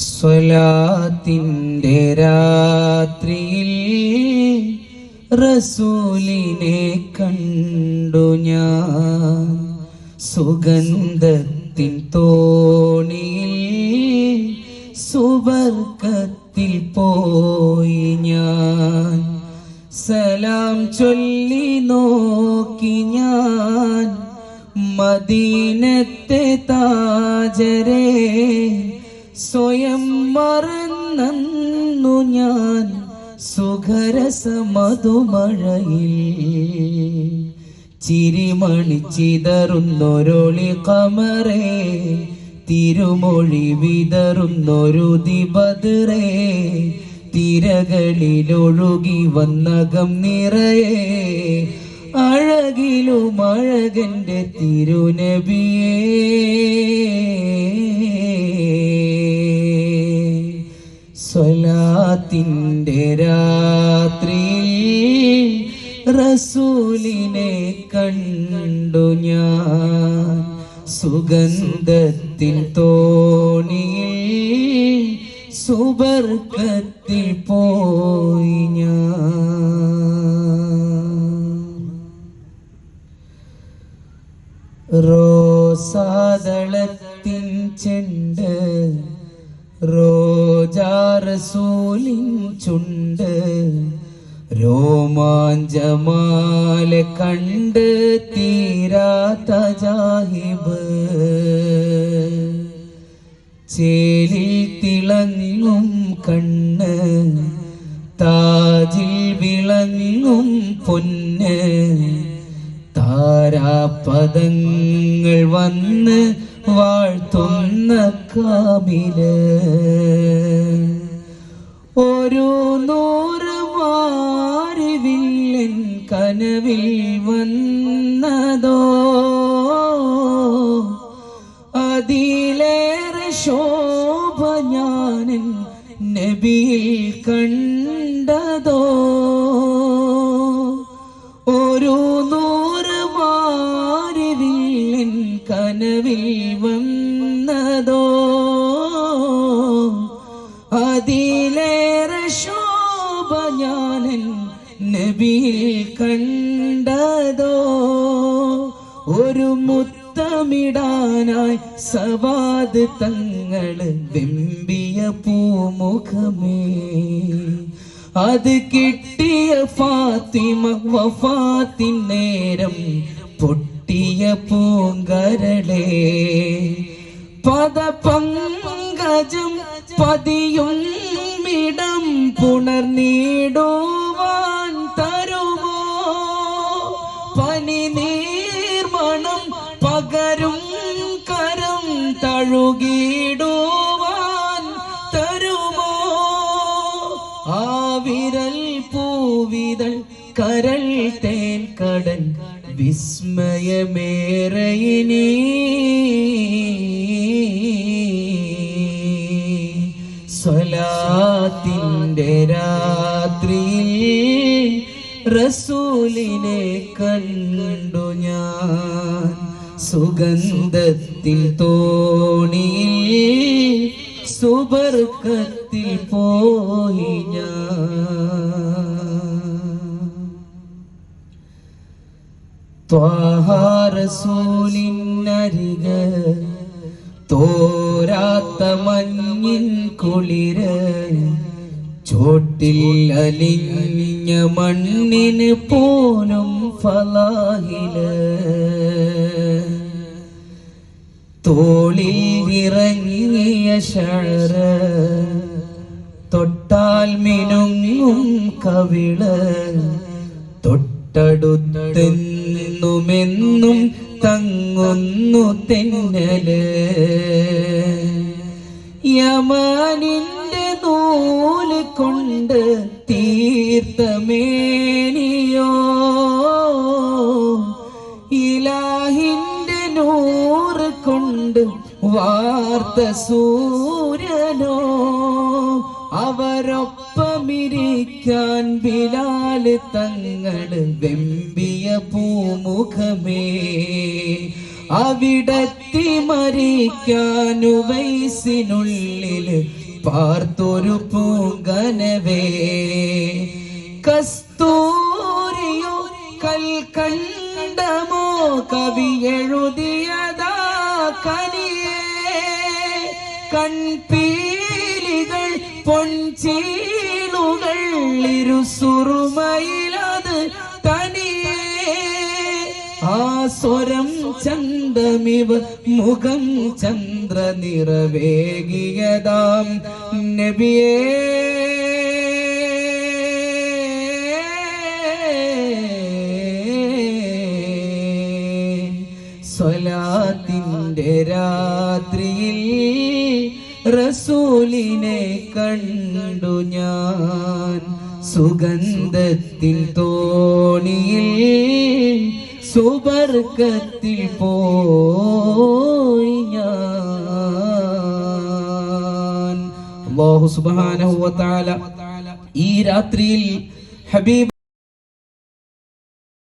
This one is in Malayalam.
സ്വലാത്തിൻ്റെ രാത്രിയിൽ റസൂലിനെ കണ്ടു ഞാൻ, സുഗന്ധത്തിൻ തോണിയിൽ സുബർക്കത്തിൽ പോയി ഞാൻ. സലാം ചൊല്ലി നോക്കി ഞാൻ മദീനത്തെ താജരെ, സ്വയം മറന്നു ഞാൻ സുഖരസമധുമഴയിൽ. ചിരിമണി ചിതറുന്നൊരൊളി ഖമറേ, തിരുമൊഴി വിതറുന്നൊരു ദിബദ്റേ, തിരകളിലൊഴുകി വന്നകം നിറയെ, അഴകിലും അഴകന്റെ തിരുനബിയേ. സ്വലാത്തിൻ്റെ രാത്രിയിൽ റസൂലിനെ കണ്ടു ഞാൻ, സുഗന്ധത്തിൻ തോണിയിൽ സുബർക്കത്തിൽ പോയി ഞാൻ. റോസാദളത്തിൻ ചെണ്ട്, റോജാ റസൂലിൻ ചുണ്ട്, രോമാഞ്ചമാല കണ്ട് തീരാത്ത ജാഹിബ്. ചേലിൽ തിളങ്ങും കണ്ണ്, താജിൽ വിളങ്ങും പൊന്ന്, താരാപദങ്ങൾ വന്ന് വാഴ്ത്തുന്ന കാമില്. ഒരു നൂറ് മാരിവില്ലൻ കനവിൽ വന്നതോ, അതിലേറെ ശോഭ ഞാനൻ നബിയിൽ കണ്ടതോ. ഒരു നൂറ് മാരിവില്ലൻ കനവിൽ വന്നതോ, അതിലേറെ ശോഭ ഞാനൻ നബിയിൽ കണ്ടതോ. ഒരു മുത്തമിടാനായി സവാദ് തങ്ങള് വെമ്പിയ പൂമുഖമേ, അത് കിട്ടിയ ഫാത്തിമ വഫാത്തിൻ നേരം പൊട്ടിയ പൂങ്കരളേ. പദപങ്കജം പതിയും ഇടം പുണർന്നിടുവാൻ തരുമോ, പനി നീർമണം പകരും കരം തഴുകിടുവാൻ തരുമോ. ആ വിരൽ പൂവിതൾ കരൾ തേൻ കടൽ വിസ്മയമേറയിനി. സ്വലാത്തിൻ്റെ രാത്രിയിൽ റസൂലിനെ കണ്ടു ഞാൻ, സുഗന്ധത്തിൻ തോണിയിൽ സുബർക്കത്തിൽ പോയി ഞാൻ. ത്വാഹ റസൂലിനരികെ തോരാത്ത മഞ്ഞിൻ കുളിര്, ചോട്ടിൽ അലിഞ്ഞ മണ്ണിന് പോലും ഫലാഹില്. തോളിൽ ഇറങ്ങിയ ശഅറ, തൊട്ടാൽ മിനുങ്ങും കവിള്, തൊട്ടടുത്തെന്നുമെന്നും തങ്ങുന്നു തെന്നല്. യമനിന്റെ നൂല് കൊണ്ട് തീർത്തമേനിയോ, ഇലാഹിന്റെ നൂറ് കൊണ്ട് വാർത്ത സൂര്യനോ. അവരൊപ്പമിരിക്കാൻ ബിലാല് തങ്ങള് വെമ്പിയ പൂമുഖമേ, അവിടത്തി മരിക്കാൻ ഉവൈസിനുള്ളിൽ പാർത്തൊരു പൂങ്കനവേ കസ്തൂരിയോ കൽക്കണ്ടമോ കവി എഴുതിയതാ കനിയേ കൺപീലികൾ പൊൻചീളുകൾ ഇരുസുറുമയിലത് തനിയേ ആ സ്വരം ചന്തമിവ മുഖം ചന്ദ്ര നിറവേകിയതാം നബിയേ സ്വലാത്തിന്റെ രാത്രിയിൽ റസൂലിനെ കണ്ടു ഞാൻ സുഗന്ധത്തിൻ തോണിയിൽ സുബർക്കത്തിൽ പോയി ഞാൻ. അല്ലാഹു സുബ്ഹാനഹു വ തആല ഈ രാത്രിയിൽ ഹബീബ്